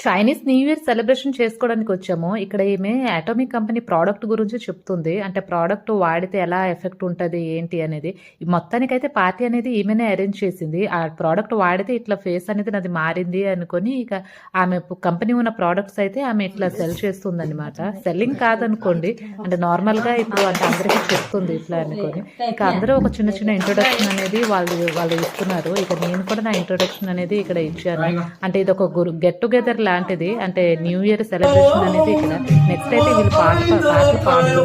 Chinese new year celebration చేసుకోవడానికి వచ్చాము. ఇక్కడ ఈమె అటామిక్ కంపెనీ ప్రోడక్ట్ గురించి చెప్తుంది. అంటే ప్రోడక్ట్ వాడితే ఎలా ఎఫెక్ట్ ఉంటది, ఏంటి అనేది. మొత్తానికైతే పార్టీ అనేది ఈమెనే అరేంజ్ చేసింది. ఆ ప్రోడక్ట్ వాడితే ఇట్లా ఫేస్ అనేది నాది మారింది అనుకొని ఇక ఆమె కంపెనీ ఉన్న ప్రోడక్ట్స్ అయితే ఆమె ఇట్లా సెల్ చేస్తుందన్నమాట. సెల్లింగ్ కాదనుకోండి. అంటే నార్మల్‌గా ఇప్పుడు అంటే అందరికీ చెప్తుంది ఇట్లా అనుకోని. ఇక అందరూ ఒక చిన్న చిన్న ఇంట్రొడక్షన్ అనేది వాళ్ళు ఇస్తున్నారు. ఇక నేను కూడా నా ఇంట్రొడక్షన్ అనేది ఇక్కడ ఇచ్చాను. అంటే ఇది ఒక గెట్ టుగెదర్ లాంటిది. అంటే న్యూ ఇయర్ సెలబ్రేషన్ అనేది ఇక్కడ. నెక్స్ట్ అయితే వీళ్ళు పాటలు పాడుతున్నారు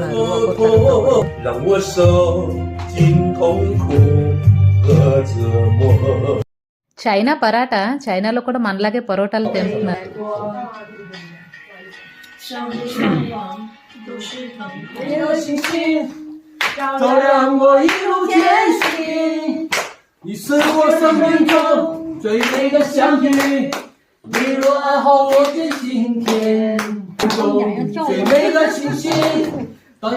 చైనా పరాటా. చైనాలో కూడా మనలాగే పరోటాలు తింటున్నారు.你若爱好我的今天，中最美的星星，伴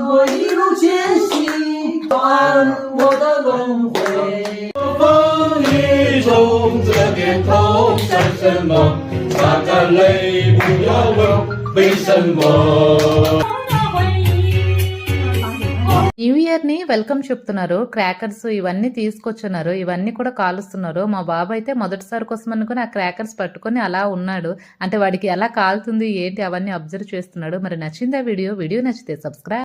我一路前行，伴我的轮回。风雨中这点痛算什么？擦干泪，不要问为什么。న్యూ ఇయర్ ని వెల్కమ్ చెప్తున్నారు. క్రాకర్స్ ఇవన్నీ తీసుకొచ్చున్నారు. ఇవన్నీ కూడా కాలుస్తున్నారు. మా బాబు అయితే మొదటిసారి కోసం అనుకుని ఆ క్రాకర్స్ పట్టుకొని అలా ఉన్నాడు. అంటే వాడికి ఎలా కాలుతుంది ఏంటి అవన్నీ అబ్జర్వ్ చేస్తున్నాడు. మరి నచ్చిందా వీడియో నచ్చితే సబ్స్క్రైబ్.